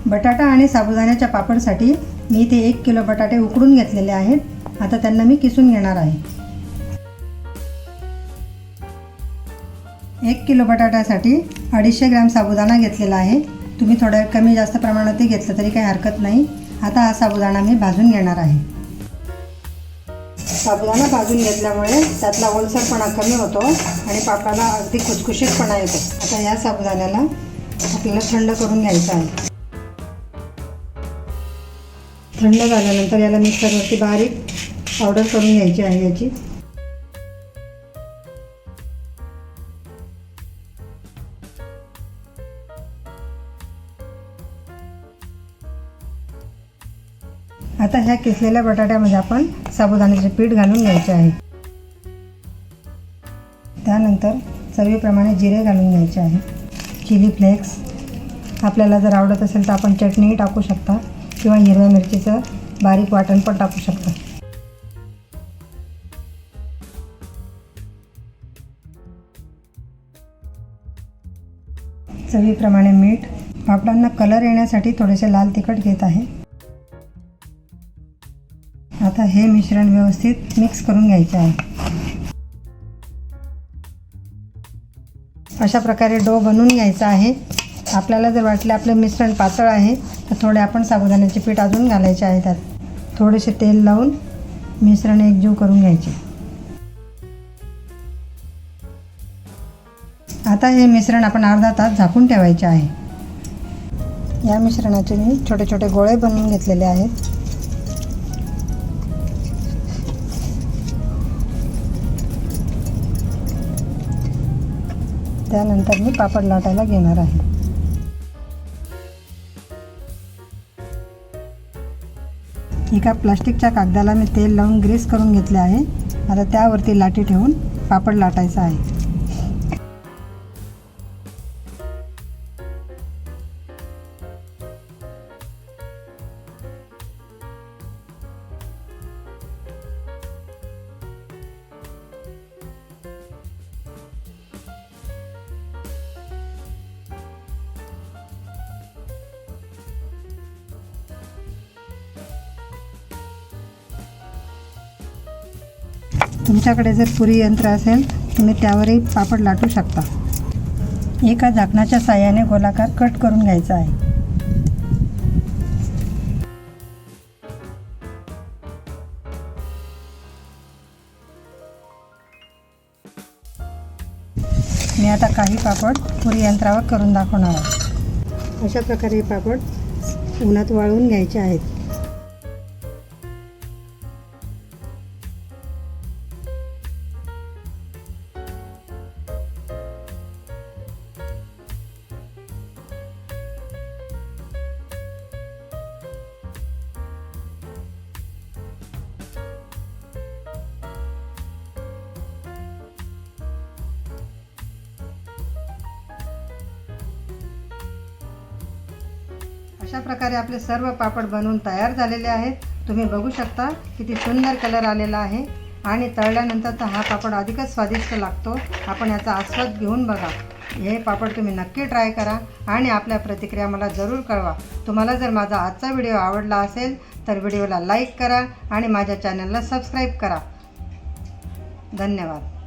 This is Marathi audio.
बटाटा आणि साबुदाण्याच्या पापडसाठी मी इथे 1 किलो बटाटे उकडून घेतलेले आहेत। आता त्यांना मी किसून घेणार आहे। 1 किलो बटाट्यासाठी 250 ग्रॅम साबुदाणा घेतलेला आहे। तुम्ही थोडं कमी जास्त प्रमाणातही घेतलं तरी काही हरकत नाही। आता हा साबुदाणा मी भाजून घेणार आहे। साबुदाणा भाजून घेतल्यामुळे त्यातला ओलसरपणा कमी होतो आणि पापडाला अगदी खुसखुशीतपणा येतो। आता या साबुदाण्याला आपल्याला थंड करून घ्यायचं आहे। थंड झाल्यानंतर याला मिक्सरवरती बारीक पावडर करून घ्यायची आहे याची। आता ह्या किसलेल्या बटाट्यामध्ये आपण साबुदाण्याचे पीठ घालून घ्यायचे आहे। त्यानंतर चवीप्रमाणे जिरे घालून घ्यायचे आहे। चिली फ्लेक्स, आपल्याला जर आवडत असेल तर आपण चटणी टाकू शकता किंवा हिरव्या मिरचीचं बारीक वाटण पण टाकू शकता। चवीप्रमाणे मीठ, पापडांना कलर येण्यासाठी थोडेसे लाल तिखट घेत आहे। आता हे मिश्रण व्यवस्थित मिक्स करून घ्यायचे आहे। अशा प्रकारे डो बनवून घ्यायचा आहे। आपल्याला जर वाटले आपले मिश्रण पातळ आहे तर थोडे आपण साबुदाण्याचे पीठ अजून घालायचे आहे। त्यात थोडेसे तेल लावून मिश्रण एकजीव करून घ्यायचे। आता हे मिश्रण आपण अर्धा तास झाकून ठेवायचे आहे। या मिश्रणाचे मी छोटे छोटे गोळे बनवून घेतलेले आहेत। त्यानंतर मी पापड लाटायला घेणार आहे। एका प्लास्टिकच्या कागदाला मी तेल लावून ग्रीस करून घेतले आहे। आता त्यावरती लाटी ठेवून पापड लाटायचा आहे। तुमच्याकडे जर पुरी यंत्र असेल तुम्ही त्यावरही पापड लाटू शकता। एका झाकणाच्या साहाय्याने गोलाकार कट करून घ्यायचा आहे। मी आता काही पापड पुरी यंत्रावर करून दाखवणार आहे। अशा प्रकारे हे पापड उन्हात वाळवून घ्यायचे आहेत। अशा प्रकारे आपले सर्व पापड बनवून तयार झालेले आहेत। तुम्ही बघू शकता किती सुंदर कलर आलेला आहे आणि तळल्यानंतर तर हा पापड अधिकच स्वादिष्ट लागतो। आपण याचा आस्वाद घेऊन बघा। हे पापड तुम्ही नक्की ट्राय करा आणि आपल्या प्रतिक्रिया मला जरूर कळवा। तुम्हाला जर माझा आजचा व्हिडिओ आवडला असेल तर व्हिडिओला लाईक करा आणि माझ्या चॅनलला सबस्क्राईब करा। धन्यवाद।